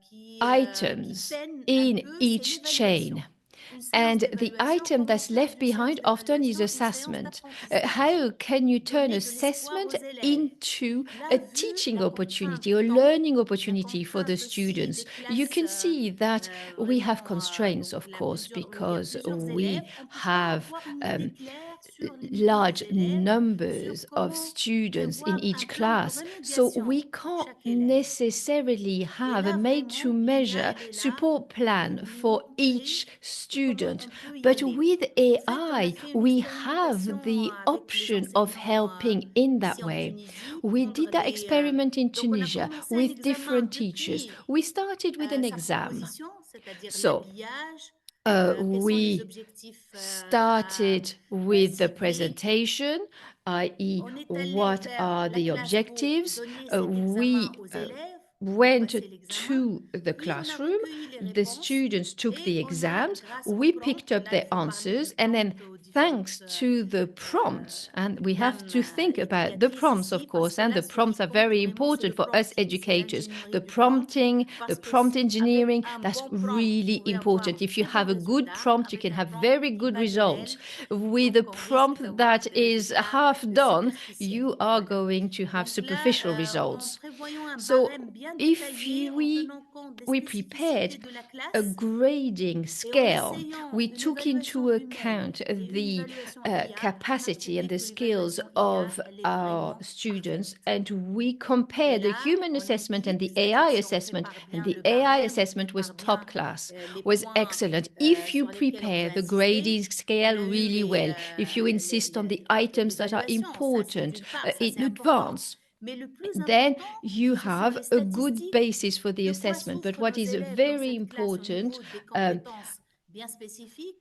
qui items peine un in peu, c'est each l'évaluation. chain. Une séance And the d'évaluation, item comment that's faire left d'une séance behind often is d'évaluation une séance assessment. d'apprentissage, How can you turn donner de l'espoir assessment aux élèves. into Là, a vu teaching la opportunity contrainte or temps, learning la opportunity for the contrainte aussi students? des You classes can see that we have vraiment, constraints, donc of là, course, où il y a because plusieurs we élèves, on ne peut pas have avoir une idée claire sur le niveau des large élèves, numbers sur of comment students in prévoir un each plan de class. So remédiation we pour can't chaque élève. necessarily Et have a là, made to vraiment, l'IA, measure elle est là support plan pour nous for montrer each comment student. on peut y But aller. with En fait, on a AI, fait une we expérimentation have the avec les option of enseignants helping in that ici en way. Tunisie, We prendre did that des... experiment in donc, on a Tunisia commencé un with examen different teachers. depuis We started with an sa exam. proposition, c'est-à-dire So, l'habillage, quels sont les we objectifs started with the cibler. presentation, i.e., On est allé what vers are la the classe pour objectives. donner cet We examen aux élèves, pour went passer l'examen. to the Puis on a classroom, recueilli les the réponses students took et the on a, exams, grâce au we prompt, picked up là il their faut parler du answers, and then prompt aux thanks différentes to the prompts, and we have to dames think about the éducatrices prompts, ici, of parce course, que and là the ce qui prompts are compte very vraiment c'est important le for us prompting, c'est educators. l'ingénierie The du prompt, prompting, the parce que prompt avec engineering, un that's bon prompt, really vous pouvez avoir important. If you très bons have a good résultats, prompt, you avec can un have prompt very qui good bat de results. l'aile, With a donc on risque prompt d'avoir that des is résultats half done, superficiels. you are Voilà. going to have Donc là, superficial en results. prévoyant un So barème bien if détaillé, en we tenant compte des we prepared spécificités de la a classe grading et en scale. essayant We une took évaluation into humaine account et une the évaluation IA, on a capacity and trouvé the que skills l'évaluation IA, of elle est our vraiment students, parfaite. and we Et compared the là, human on assessment and indique, the c'est-à-dire AI si on assessment, prépare and bien the le AI barème, on assessment was prépare top bien class, les was points excellent. If you sur lesquels on veut prepare the insister, grading on scale a eu really well, if you insist on the items that are l'évaluation. Ça, c'est important une part, ça c'est in important. advance, Mais le plus then important, you ce sont have les a good statistiques basis for the de quoi assessment. But souffrent what nos is élèves dans very cette classe au important, niveau des compétences bien spécifiques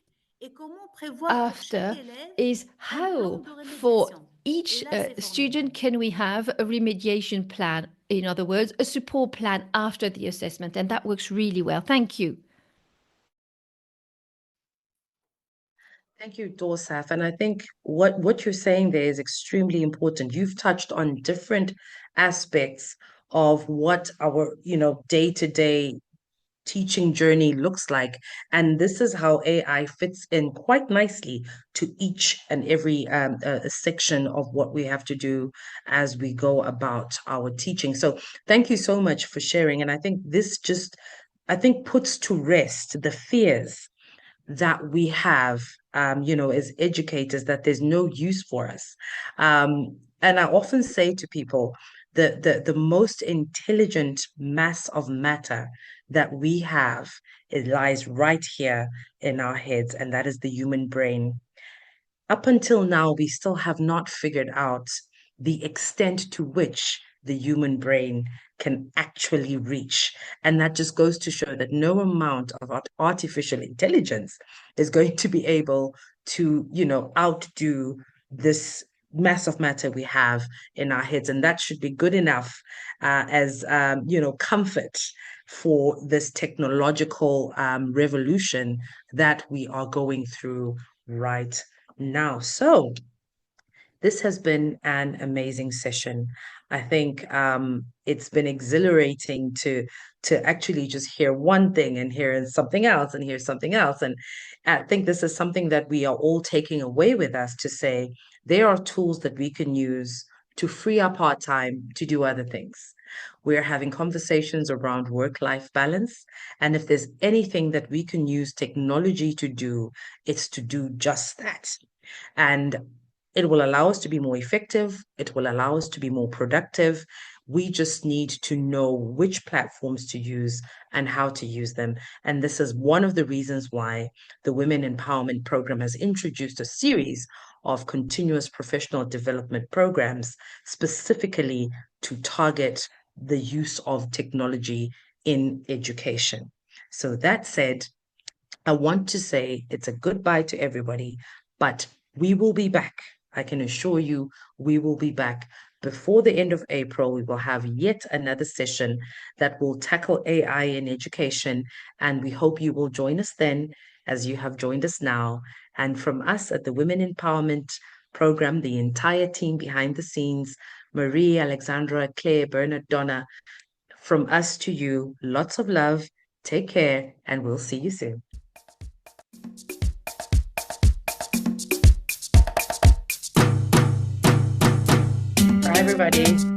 after is how for each student can we have a remediation plan, in other words, a support plan after the assessment, and that works really well. Thank you. Thank you, Dorsaf. And I think what you're saying there is extremely important. You've touched on different aspects of what our, day-to-day teaching journey looks like. And this is how AI fits in quite nicely to each and every section of what we have to do as we go about our teaching. So thank you so much for sharing. And I think this just, puts to rest the fears that we have, as educators, that there's no use for us. And I often say to people, the most intelligent mass of matter that we have, it lies right here in our heads, and that is the human brain. Up until now, we still have not figured out the extent to which the human brain can actually reach. And that just goes to show that no amount of artificial intelligence is going to be able to, outdo this mass of matter we have in our heads. And that should be good enough as, comfort for this technological revolution that we are going through right now. So this has been an amazing session. I think it's been exhilarating to actually just hear one thing and hear something else and hear something else. And I think this is something that we are all taking away with us to say there are tools that we can use to free up our time to do other things. We're having conversations around work-life balance. And if there's anything that we can use technology to do, it's to do just that. And it will allow us to be more effective. It will allow us to be more productive. We just need to know which platforms to use and how to use them. And this is one of the reasons why the Women Empowerment Program has introduced a series of continuous professional development programs specifically to target the use of technology in education. So that said, I want to say it's a goodbye to everybody, but we will be back. I can assure you we will be back. Before the end of April, we will have yet another session that will tackle AI in education, and we hope you will join us then as you have joined us now. And from us at the Women Empowerment Program, the entire team behind the scenes, Marie, Alexandra, Claire, Bernard, Donna, from us to you, lots of love, take care, and we'll see you soon. Bye, everybody.